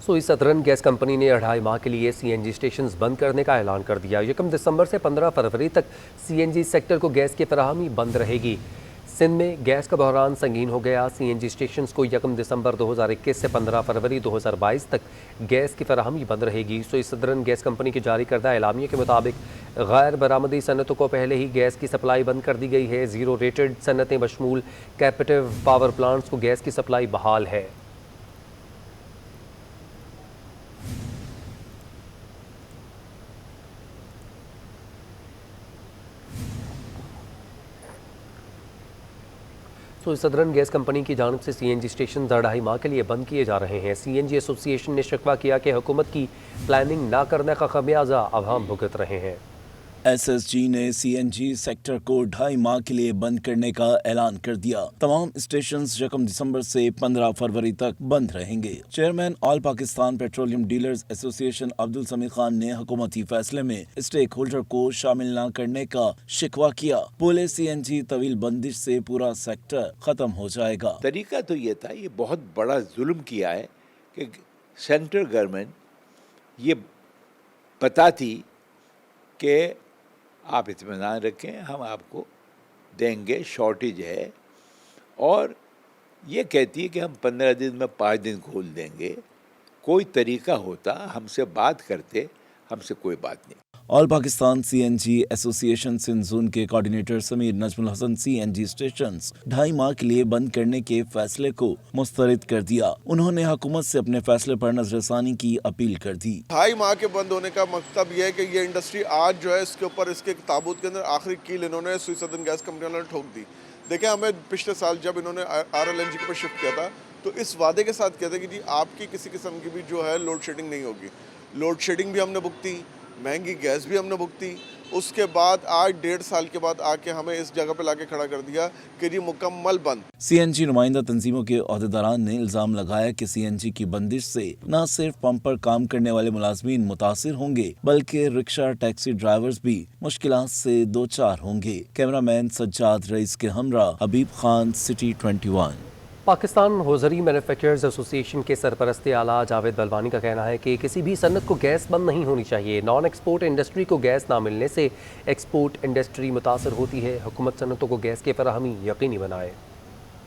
सोई southern gas company ने 2.5 माह के लिए सीएनजी स्टेशन बंद करने का ऐलान कर दिया। 1 दिसंबर से 15 फरवरी तक सीएनजी सेक्टर को गैस की फराहमी बंद रहेगी। सिंध में गैस का बहरान संगीन हो गया। सीएनजी स्टेशन को 1 दिसंबर 2021 से 15 फरवरी 2022 तक गैस की फराहमी बंद रहेगी। सोई सदरन गैस कंपनी की जारी करदा एलामिया के मुताबिक गैर बरामदी सनतों को पहले ही गैस की सप्लाई बंद कर दी गई है। Zero rated सनतें बशमूल captive power plants को गैस की सप्लाई बहाल है। सोई सदरन गैस कंपनी की जानिब से सीएनजी स्टेशन 2.5 माह के लिए बंद किए जा रहे हैं। सीएनजी एसोसिएशन ने शिकवा किया कि हुकूमत की प्लानिंग ना करने का खमियाजा अवाम भुगत रहे हैं। एसएसजी ने सीएनजी सेक्टर को 2.5 माह के लिए बंद करने का ऐलान कर दिया। तमाम स्टेशन 1 दिसंबर से 15 फरवरी तक बंद रहेंगे। Chairman all Pakistan petroleum dealers association Abdul Samid Khan ने हुकूमती फैसले में स्टेक होल्डर को शामिल न करने का शिकवा किया। बोले सीएनजी तवील बंदिश से पूरा सेक्टर खत्म हो जाएगा। तरीका तो ये था, ये बहुत बड़ा जुल्म किया है कि सेंट्रल गवर्नमेंट ये बताती कि आप इत्मीनान रखें, हम आपको देंगे, शॉर्टेज है, और ये कहती है कि हम 15 दिन में 5 दिन खोल देंगे। कोई तरीका होता, हमसे बात करते, हमसे कोई बात नहीं। All Pakistan CNG association Sindh zone के coordinator Sameer Najmul Hasan CNG stations 2.5 माह के लिए बंद करने के फैसले को मुस्तरद कर दिया। उन्होंने हुकूमत से अपने फैसले पर नजरसानी की अपील कर दी। 2.5 माह के बंद होने का मतलब यह है कि ये इंडस्ट्री आज जो है इसके ऊपर इसके ताबूत के अंदर आखिरी कील इन्होंने सोई सदरन गैस कंपनी वालों ने ठोक दी। देखें, हमें पिछले साल जब इन्होंने RLNG के ऊपर शिफ्ट किया था तो इस वादे के साथ कहते कि जी आपकी किसी किस्म की भी जो है लोड शेडिंग नहीं होगी। लोड शेडिंग भी हमने भुगती, महंगी गैस भी हमने भुगती। उसके बाद आज 1.5 साल के बाद आके हमें इस जगह पे लाके खड़ा कर दिया कि ये मुकम्मल बंद। सीएनजी नुमाइंदा तंजीमों के अहदेदारान ने इल्जाम लगाया कि सीएनजी की बंदिश से न सिर्फ पंप पर काम करने वाले मुलाजमीन मुतासिर होंगे बल्कि रिक्शा टैक्सी ड्राइवर्स भी मुश्किलात से दो चार होंगे। कैमरामैन सज्जाद रईस के हमरा Habib Khan, city 21। Pakistan hosiery manufacturers association के सरपरस्त आला जावेद बलवानी का कहना है कि किसी भी सनत को गैस बंद नहीं होनी चाहिए। नॉन एक्सपोर्ट इंडस्ट्री को गैस ना मिलने से एक्सपोर्ट इंडस्ट्री मुतासर होती है। हुकूमत सनतों को गैस की फराहमी यकीनी बनाए।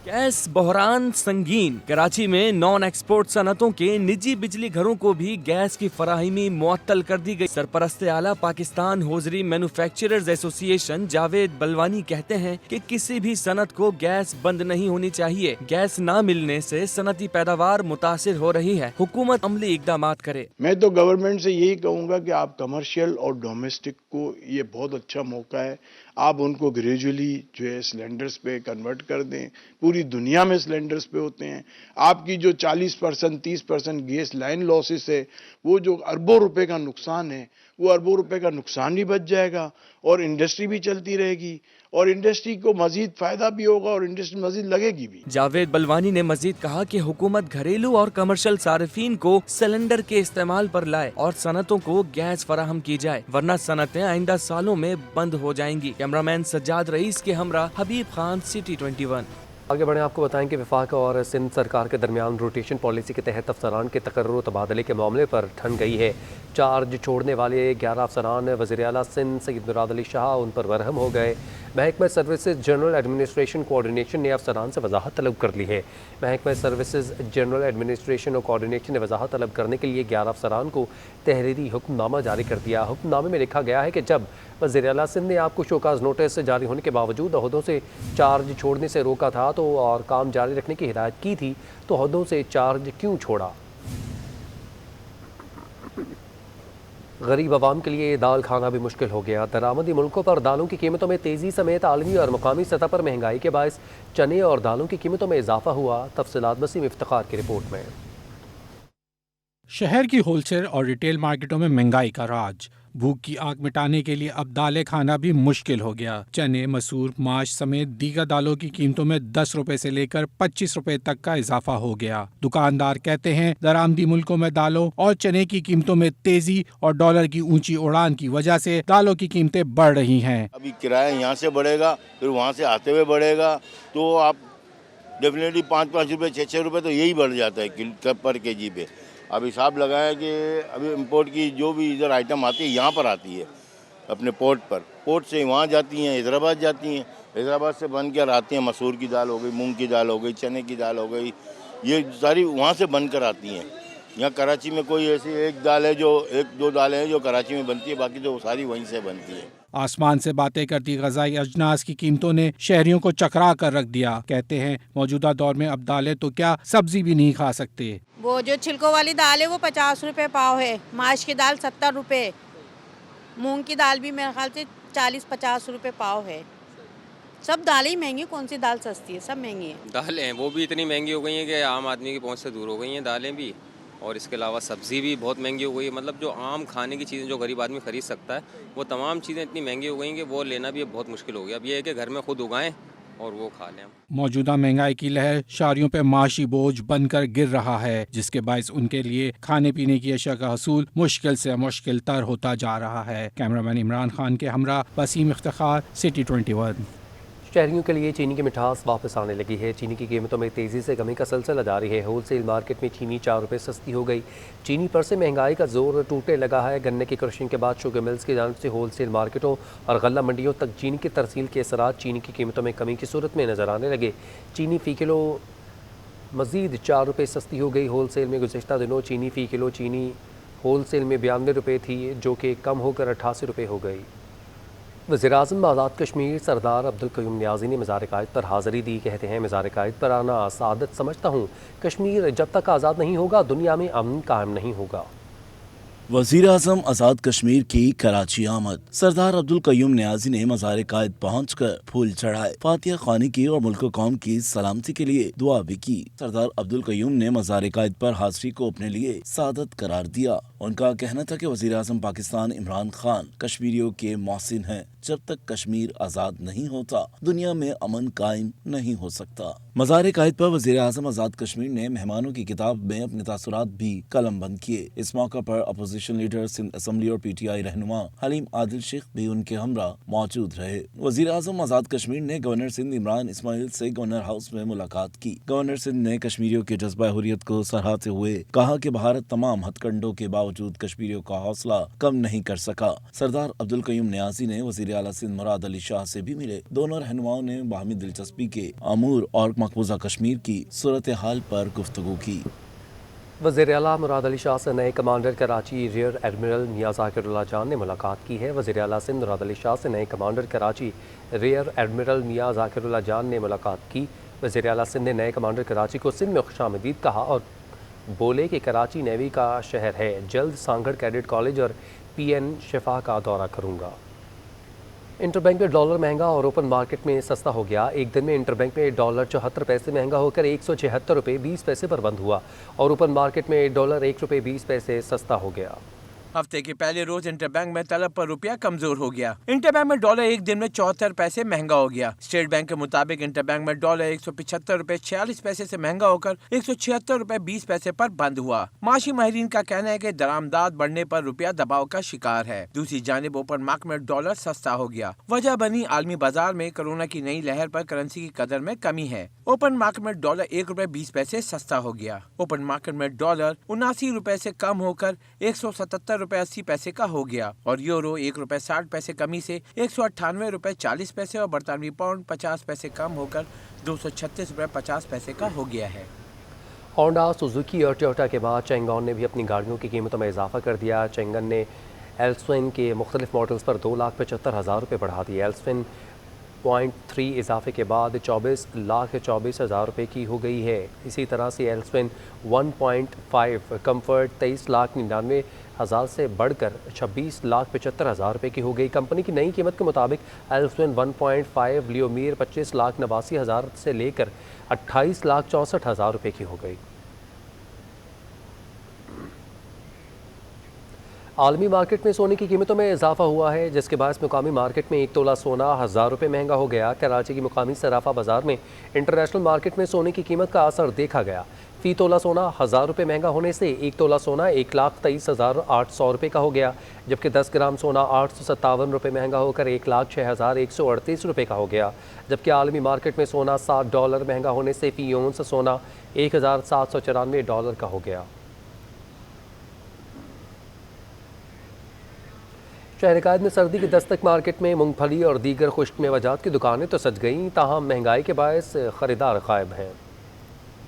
गैस बहरान संगीन। कराची में नॉन एक्सपोर्ट सनतों के निजी बिजली घरों को भी गैस की फराहमी मुअत्तल कर दी गई। सरपरस्त आला Pakistan hosiery manufacturers association Javed Balwani कहते हैं कि किसी भी सनत को गैस बंद नहीं होनी चाहिए। गैस ना मिलने से सनती पैदावार मुतासिर हो रही है। हुकूमत अमली इकदाम करे। मैं तो गवर्नमेंट से यही कहूँगा कि आप कमर्शियल और डोमेस्टिक को ये बहुत अच्छा मौका है, आप उनको ग्रेजुअली जो है सिलेंडर्स पे कन्वर्ट कर दें। पूरी दुनिया में सिलेंडर्स पे होते हैं। आपकी जो 40% 30% गैस लाइन लॉसेस है, वो जो अरबों रुपए का नुकसान है, वो अरबों रुपए का नुकसान भी बच जाएगा और इंडस्ट्री भी चलती रहेगी और इंडस्ट्री को मजीद फायदा भी होगा और इंडस्ट्री मजीद लगेगी भी। जावेद बलवानी ने मजीद कहा कि हुकूमत घरेलू और कमर्शियल सार्फिन को सिलेंडर के इस्तेमाल पर लाए और सनतों को गैस फराहम की जाए, वरना सनतें आइंदा सालों में बंद हो जाएंगी। कैमरामैन सज्जाद रईस के हमरा हबीब खान, सिटी 21। आगे बढ़े, आपको बताएं कि वफाक और सिंध सरकार के दरमियान रोटेशन पॉलिसी के तहत अफसरान के तकर्रुर तबादले के मामले पर ठन गई है। चार्ज छोड़ने वाले 11 अफसरान वज़ीर आला सिंध सैयद मुराद अली शाह उन पर बरहम हो गए। महकमा सर्विसेज जनरल एडमिनिस्ट्रेशन कोऑर्डिनेशन ने अफसरान से वजाहत तलब कर ली है। महकमा सर्विसेज जनरल एडमिनिस्ट्रेशन और कोऑर्डिनेशन ने वजाहत तलब करने के लिए 11 अफसरान को तहरीरी हुक्मनामा जारी कर दिया। हुक्मनामे में लिखा गया है कि जब वज़ीर आला सिंध ने आपको शोकाज नोटिस जारी होने के बावजूद अहदों से चार्ज छोड़ने से रोका था तो और काम जारी रखने की हिदायत की थी, तो अहदों से चार्ज क्यों छोड़ा? गरीब आवाम के लिए दाल खाना भी मुश्किल हो गया। दरामदी मुल्कों पर दालों की कीमतों में तेज़ी समेत आलमी और मकामी सतह पर महंगाई के बायस चने और दालों की कीमतों में इजाफा हुआ। तफसीलात वसीम इफ्तिखार की रिपोर्ट में। शहर की होलसेल और रिटेल मार्केटों में महंगाई का राज। भूख की आग मिटाने के लिए अब दालें खाना भी मुश्किल हो गया। चने, मसूर, माश समेत दीगर दालों की कीमतों में 10 रुपए से लेकर 25 रुपए तक का इजाफा हो गया। दुकानदार कहते हैं दरामदी मुल्कों में दालों और चने की कीमतों में तेजी और डॉलर की ऊंची उड़ान की वजह से दालों की कीमतें बढ़ रही हैं। अभी किराया यहाँ से बढ़ेगा, फिर वहाँ से आते हुए बढ़ेगा, तो आप डेफिनेटली 5-5 रुपए 6-6 रुपए तो यही बढ़ जाता है पर केजी पे। अब हिसाब लगाएं कि अभी इम्पोर्ट की जो भी इधर आइटम आती है यहाँ पर आती है अपने पोर्ट से वहाँ जाती हैं, हैदराबाद जाती हैं, हैदराबाद से बन कर आती हैं। मसूर की दाल हो गई, मूंग की दाल हो गई, चने की दाल हो गई, ये सारी वहाँ से बन कर आती हैं। यहाँ कराची में कोई ऐसी एक दो दालें हैं जो कराची में बनती है, बाकी तो सारी वहीं से बनती है। आसमान से बातें करती गजाई अजनास की कीमतों ने शहरियों को चकरा कर रख दिया। कहते हैं मौजूदा दौर में अब दालें तो क्या सब्जी भी नहीं खा सकते। वो जो छिलकों वाली दाल है वो 50 रुपए पाव है, माश की दाल 70 रुपए, मूंग की दाल भी मेरे ख्याल से 40-50 रुपए पाव है। सब दालें ही महंगी, कौन सी दाल सस्ती है? सब महंगी है। दालें हैं वो भी इतनी महंगी हो गई हैं कि आम आदमी की पहुंच से दूर हो गई हैं दालें भी, और इसके अलावा सब्ज़ी भी बहुत महंगी हो गई है। मतलब जो आम खाने की चीज़ें जो गरीब आदमी खरीद सकता है वो तमाम चीज़ें इतनी महंगी हो गई हैं कि वो लेना भी अब बहुत मुश्किल हो गया। अब ये है कि घर में खुद उगाएं और वो खा लें। मौजूदा महंगाई की लहर शहरियों पर माशी बोझ बनकर गिर रहा है, जिसके बायस उनके लिए खाने पीने की अशिया का हसूल मुश्किल से मुश्किल तर होता जा रहा है। कैमरामैन इमरान खान के हमरा वसीम इफ्तिखार, सिटी 21। शहरियों के लिए चीनी की मिठास वापस आने लगी है। चीनी की कीमतों में तेज़ी से कमी का सिलसिला जारी है। होलसेल मार्केट में चीनी 4 रुपये सस्ती हो गई। चीनी पर से महंगाई का जोर टूटने लगा है। गन्ने की क्रशिंग के बाद शुगर मिल्स की जानिब से होलसेल मार्केटों और गल्ला मंडियों तक चीनी की तरसील के असरात चीनी की कीमतों में कमी की सूरत में नज़र आने लगे। चीनी फ़ी किलो मज़ीद 4 रुपये सस्ती हो गई। होलसेल में गुज़िश्ता दिनों चीनी फ़ी किलो चीनी होलसेल में 92 रुपये थी, जो कि कम होकर 88 रुपये हो गई। वज़ीर-ए-आज़म आज़ाद कश्मीर सरदार अब्दुल कयूम नियाज़ी ने मज़ार-ए-कायद पर हाज़िरी दी। कहते हैं मज़ार-ए-कायद पर आना सादत समझता हूँ। कश्मीर जब तक आज़ाद नहीं होगा दुनिया में अमन कायम नहीं होगा। वज़ीर आज़म आज़ाद कश्मीर की कराची आमद। सरदार अब्दुल कयूम नियाज़ी ने मज़ार कायद पहुँच कर फूल चढ़ाए, फातिहा ख़्वानी की और मुल्क कौम की सलामती के लिए दुआ भी की। सरदार अब्दुल कयूम ने मज़ार कायद पर हाज़िरी को अपने लिए सादत करार दिया। उनका कहना था कि वज़ीर आज़म पाकिस्तान इमरान खान कश्मीरियों के मोहसिन हैं। जब तक कश्मीर आज़ाद नहीं होता दुनिया में अमन कायम नहीं हो सकता। मज़ार कायद पर वज़ीर आज़म आज़ाद कश्मीर ने मेहमानों की किताब में अपने तासुरात भी कलम बंद किए। इस मौका पर अपोजिशन लीडर सिंध असम्बली और PTI रहनुमा हलीम आदिल शेख भी उनके हमरा मौजूद रहे। वज़ीर आज़म आज़ाद कश्मीर ने गवर्नर सिंध इमरान इस्माइल से गवर्नर हाउस में मुलाकात की। गवर्नर सिंध ने कश्मीरियों के जज्बा हुर्रियत को सराहते हुए कहा कि भारत तमाम हथकंडों के बावजूद कश्मीरियों का हौसला कम नहीं कर सका। सरदार अब्दुल कयूम नियाज़ी ने वज़ीर आला सिंध मुराद अली शाह से भी मिले। दोनों रहनुमाओं ने बाहमी दिलचस्पी के अमूर और मकबूजा कश्मीर की सूरत हाल पर गुफ्तगू की। वज़ीर आला मुराद अली शाह से नए कमांडर कराची रियर एडमिरल मियां ज़ाकिरुल्लाह जान ने मुलाकात की है। वज़ीर आला सिंध मुराद अली शाह से नए कमांडर कराची रियर एडमिरल मियां ज़ाकिरुल्लाह जान ने मुलाकात की। वज़ीर आला सिंध ने नए कमांडर कराची को सिंध में खुशामदीद कहा और बोले कि कराची नेवी का शहर है। जल्द सांगड़ कैडेट कॉलेज और PN शिफा का दौरा करूँगा। इंटरबैंक में डॉलर महंगा और ओपन मार्केट में सस्ता हो गया। एक दिन में इंटरबैंक में $1 74 पैसे महंगा होकर 176 रुपये 20 पैसे पर बंद हुआ और ओपन मार्केट में $1 1 रुपये 20 पैसे सस्ता हो गया। हफ्ते के पहले रोज इंटरबैंक में तलब पर रुपया कमजोर हो गया। इंटरबैंक में डॉलर एक दिन में 74 पैसे महंगा हो गया। स्टेट बैंक के मुताबिक इंटरबैंक में डॉलर 175 रुपए 46 पैसे से महंगा होकर 176 रुपए 20 पैसे पर बंद हुआ। माशी माहिरीन का कहना है कि दरामदाद बढ़ने पर रुपया दबाव का शिकार है। दूसरी जानिब ओपन मार्केट में डॉलर सस्ता हो गया। वजह बनी आलमी बाजार में कोरोना की नई लहर पर करेंसी की कदर में कमी है। ओपन मार्केट में डॉलर 1 रुपए 20 पैसे सस्ता हो गया। ओपन मार्केट में डॉलर 79 रुपए से कम होकर 177 रुपए 80 पैसे का हो गया और यूरो 1 रुपए 60 पैसे कमी से 198 रुपए 40 पैसे और बरतानवी पाउंड 50 पैसे कम होकर 236 रुपए 50 पैसे का हो गया है। होंडा, सुजुकी और टोयोटा के बाद चैंगन ने भी अपनी गाड़ियों की कीमतों में इजाफा कर दिया। चैंगन ने एल्सविन के मुख्तलिफ मॉडल्स पर 2,75,000 रुपये बढ़ा दिए। एल्सविन 0.3 इजाफे के बाद 24,24,000 रुपये की हो गई है। इसी तरह से एल्सविन 1.5 कम्फर्ट 23,99,000 से बढ़कर 26,75,000 रुपये की हो गई। कंपनी की नई कीमत के मुताबिक एल्सविन 1.5 लियोमीर 25,89,000 से लेकर 28,64,000 रुपये की हो गई। आलमी मार्केट में सोने की कीमतों में इजाफा हुआ है, जिसके बायस मुकामी मार्केट में 1 तोला सोना 1,000 रुपये महंगा हो गया। कराची की मुकामी सराफा बाजार में इंटरनेशनल मार्केट में सोने की कीमत का असर देखा गया। फ़ी तोला सोना 1,000 रुपये महंगा होने से 1 तोला सोना 1,23,800 रुपये का हो गया, जबकि 10 ग्राम सोना 857 रुपये महंगा होकर 1,06,138 रुपये का हो गया। जबकि आलमी मार्केट में सोना $60 महंगा होने से फ़ी औंस सोना $1,794 का हो गया। शहर में सर्दी की दस्तक, मार्केट में मूंगफली और दीगर खुश्क मेवाजात की दुकानें तो सज गईं, ताहम महंगाई के बायस खरीदार गायब हैं।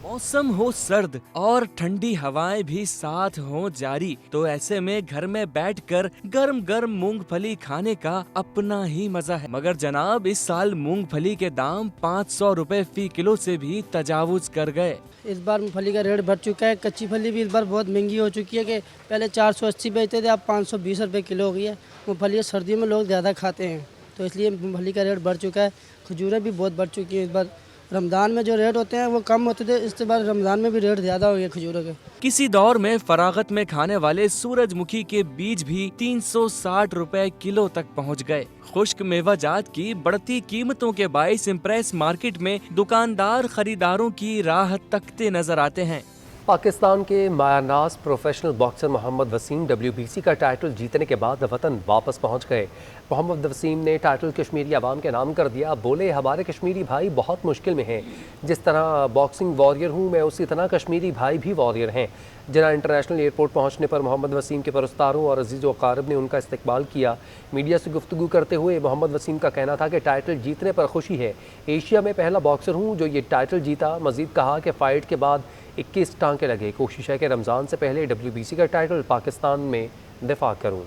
मौसम हो सर्द और ठंडी हवाएं भी साथ हो जारी, तो ऐसे में घर में बैठकर गर्म गर्म मूंगफली खाने का अपना ही मजा है। मगर जनाब, इस साल मूंगफली के दाम 500 रुपए फी किलो से भी तजावुज कर गए। इस बार मूंगफली का रेट बढ़ चुका है। कच्ची फली भी इस बार बहुत महंगी हो चुकी है कि पहले 480 बेचते थे, अब 520 रुपए किलो हो गई है। मूंगफली सर्दियों में लोग ज़्यादा खाते हैं, तो इसलिए मूंगफली का रेट बढ़ चुका है। खजूरें भी बहुत बढ़ चुकी हैं। इस बार रमज़ान में जो रेट होते हैं वो कम होते थे, इस बार रमज़ान में भी रेट ज़्यादा हो गया खजूरों के। किसी दौर में फरागत में खाने वाले सूरजमुखी के बीज भी 360 रुपए किलो तक पहुंच गए। खुश्क मेवाजात की बढ़ती कीमतों के बाइस इम्प्रेस मार्केट में दुकानदार खरीदारों की राह तकते नजर आते हैं। पाकिस्तान के मायानाज professional boxer Mohammad Waseem WBC का टाइटल जीतने के बाद वतन वापस पहुंच गए। मोहम्मद वसीम ने टाइटल कश्मीरी आवाम के नाम कर दिया। बोले, हमारे कश्मीरी भाई बहुत मुश्किल में हैं। जिस तरह बॉक्सिंग वॉरियर हूं मैं, उसी तरह कश्मीरी भाई भी वॉरियर हैं। जना इंटरनेशनल एयरपोर्ट पहुंचने पर मोहम्मद वसीम के परस्तारों और अजीज़ व अकारिब ने उनका इस्तकबाल किया। मीडिया से गुफ्तगू करते हुए मोहम्मद वसीम का कहना था कि टाइटल जीतने पर खुशी है। एशिया में पहला बॉक्सर हूँ जो ये टाइटल जीता। मजीद कहा कि फ़ाइट के बाद 21 टांके लगे। कोशिश है कि रमज़ान से पहले WBC का टाइटल पाकिस्तान में दिफा करूँ।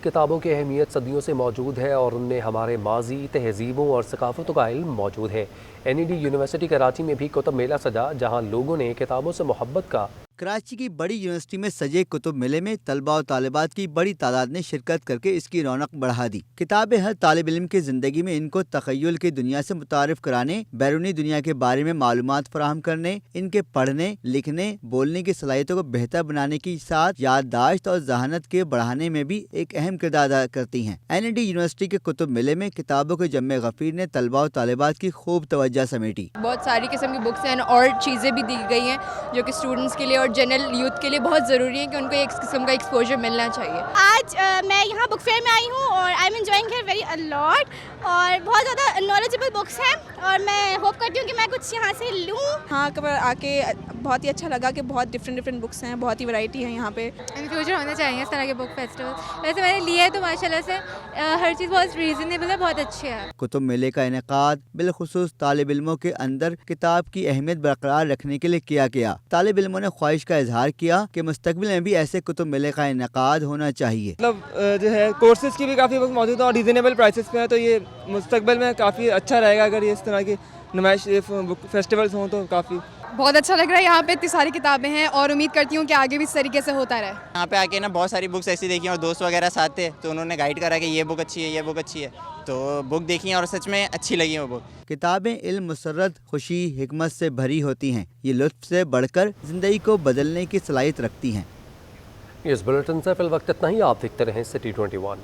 किताबों की अहमियत सदियों से मौजूद है और उनमें हमारे माजी, तहजीबों और सकाफ़तों का इल्म मौजूद है। NED यूनिवर्सिटी कराची में भी कुतुब मेला सजा, जहाँ लोगों ने किताबों से मोहब्बत का। कराची की बड़ी यूनिवर्सिटी में सजे कुतुब मेले में तलबा और तालिबात की बड़ी तादाद ने शिरकत करके इसकी रौनक बढ़ा दी। किताबें हर तालिब इल्म की जिंदगी में इनको तखय्युल की दुनिया से मुतारिफ कराने, बैरूनी दुनिया के बारे में मालूमात फराहम करने, इनके पढ़ने, लिखने, बोलने की सलाहियतों को बेहतर बनाने के साथ याददाश्त और जहानत के बढ़ाने में भी एक अहम किरदार अदा करती हैं। NED यूनिवर्सिटी के कुतुब मेले में किताबों के जम्मे गफीर ने तलबा और तालिबात की खूब तवज्जो समेटी। बहुत सारी किस्म की बुक्स हैं और चीज़ें भी दी गई हैं जो कि स्टूडेंट्स के लिए और जनरल यूथ के लिए बहुत ज़रूरी है कि उनको एक किस्म का एक्सपोजर मिलना चाहिए। आज मैं यहाँ बुक फेयर में आई हूँ और I am enjoying here very a lot और बहुत ज़्यादा नॉलेजेबल बुक्स हैं और मैं होप करती हूँ कि मैं कुछ यहाँ से लूँ। हाँ, कब आके बहुत ही अच्छा लगा कि बहुत डिफरेंट बुक्स हैं, बहुत ही वैरायटी है यहाँ पे। इन फ्यूचर होने चाहिए इस तरह के बुक फेस्टिवल। वैसे मैंने लिया है तो माशाल्लाह से हर चीज़ बहुत रीजनेबल है, बहुत अच्छी है। कुतुब मेले का इनेकाद बिलखुसूस तालिब इल्मों के अंदर किताब की अहमियत बरकरार रखने के लिए किया गया। तालिब इल्मों ने ख्वाहिश का इजहार किया कि मुस्तकबिल में भी ऐसे कुतुब मेले का इनेकाद होना चाहिए। मतलब जो है कोर्सेज की भी काफ़ी बुक मौजूद है और रीजनेबल प्राइसेस पे है, तो ये मुस्तकबिल में काफ़ी अच्छा रहेगा अगर ये इस तरह की नुमाइश बुक फेस्टिवल्स हों तो काफ़ी बहुत अच्छा लग रहा है। यहाँ पे इतनी सारी किताबें हैं और उम्मीद करती हूँ कि आगे भी इस तरीके से होता रहे। यहाँ पे आके ना बहुत सारी बुक्स ऐसी देखी और दोस्त वगैरह साथ थे तो उन्होंने गाइड करा कि ये बुक अच्छी है, ये बुक अच्छी है, तो बुक देखी और सच में अच्छी लगी वो बुक। किताबें इल्म, मुसर्रत, खुशी, हिकमत से भरी होती हैं। ये लुत्फ से बढ़कर जिंदगी को बदलने की सलाहियत रखती हैं। इस बुलेटिन से फिल वक्त इतना ही। आप देखते रहें सिटी 21।